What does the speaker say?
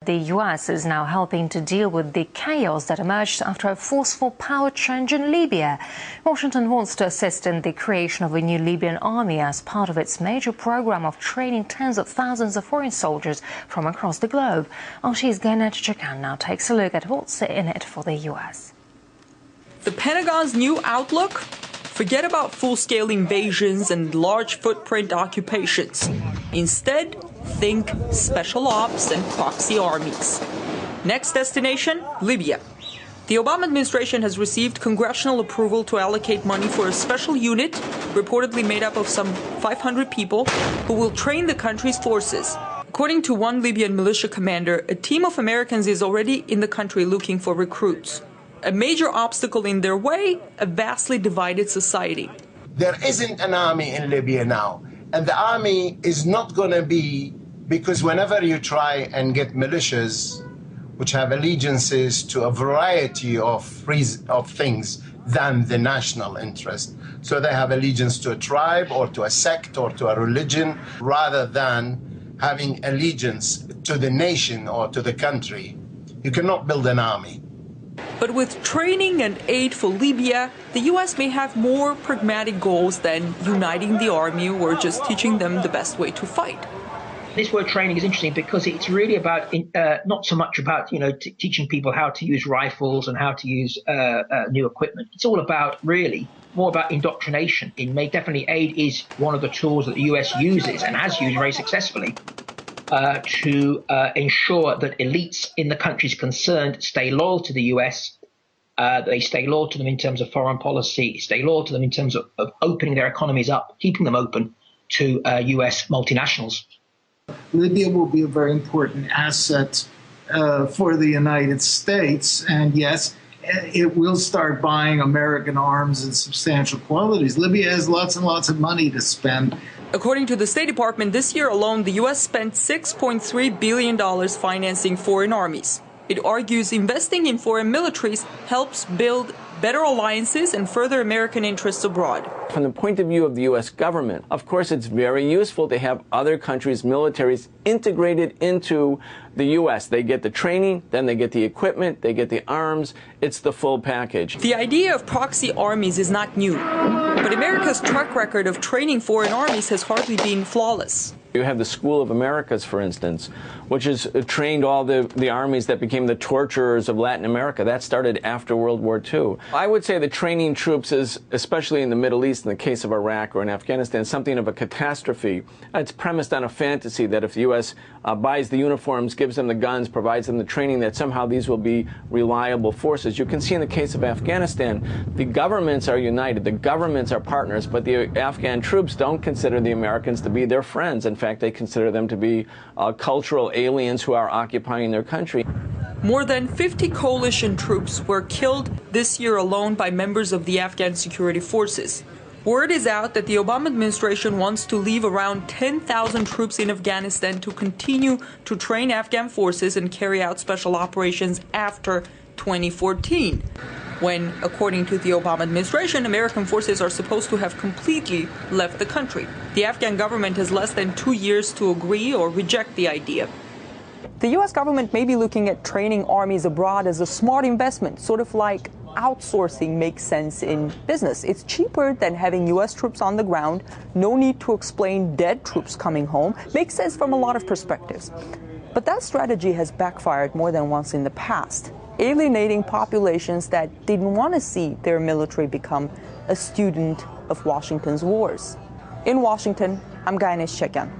The US is now helping to deal with the chaos that emerged after a forceful power change in Libya. Washington wants to assist in the creation of a new Libyan army as part of its major program of training tens of thousands of foreign soldiers from across the globe. RT's Gainet Chakan now takes a look at what's in it for the US. The Pentagon's new outlook? Forget about full-scale invasions and large footprint occupations. Instead, think special ops and proxy armies. Next destination, Libya. The Obama administration has received congressional approval to allocate money for a special unit, reportedly made up of some 500 people, who will train the country's forces. According to one Libyan militia commander, a team of Americans is already in the country looking for recruits. A major obstacle in their way, a vastly divided society. There isn't an army in Libya now. And the army is not going to be, because whenever you try and get militias which have allegiances to a variety of things than the national interest, so they have allegiance to a tribe or to a sect or to a religion, rather than having allegiance to the nation or to the country, you cannot build an army. But with training and aid for Libya, the U.S. may have more pragmatic goals than uniting the army or just teaching them the best way to fight. This word training is interesting because it's really about not so much about teaching people how to use rifles and how to use new equipment. It's all about really more about indoctrination. Definitely aid is one of the tools that the U.S. uses and has used very successfully to ensure that elites in the countries concerned stay loyal to the U.S. They stay loyal to them in terms of foreign policy, stay loyal to them in terms of opening their economies up, keeping them open to U.S. multinationals. Libya will be a very important asset for the United States, and yes, it will start buying American arms in substantial quantities. Libya has lots and lots of money to spend. According to the State Department, this year alone, the U.S. spent $6.3 billion financing foreign armies. It argues investing in foreign militaries helps build better alliances and further American interests abroad. From the point of view of the U.S. government, of course, it's very useful to have other countries' militaries integrated into the U.S. They get the training, then they get the equipment, they get the arms. It's the full package. The idea of proxy armies is not new, but America's track record of training foreign armies has hardly been flawless. You have the School of Americas, for instance, which has trained all the armies that became the torturers of Latin America. That started after World War II. I would say that training troops is, especially in the Middle East, in the case of Iraq or in Afghanistan, something of a catastrophe. It's premised on a fantasy that if the U.S. Buys the uniforms, gives them the guns, provides them the training, that somehow these will be reliable forces. You can see in the case of Afghanistan, the governments are united, the governments are partners, but the Afghan troops don't consider the Americans to be their friends. In fact, they consider them to be cultural aliens who are occupying their country. More than 50 coalition troops were killed this year alone by members of the Afghan security forces. Word is out that the Obama administration wants to leave around 10,000 troops in Afghanistan to continue to train Afghan forces and carry out special operations after 2014, when, according to the Obama administration, American forces are supposed to have completely left the country. The Afghan government has less than 2 years to agree or reject the idea. The U.S. government may be looking at training armies abroad as a smart investment, sort of like outsourcing makes sense in business. It's cheaper than having U.S. troops on the ground. No need to explain dead troops coming home. Makes sense from a lot of perspectives. But that strategy has backfired more than once in the past, alienating populations that didn't want to see their military become a student of Washington's wars. In Washington, I'm Gainet Chakan.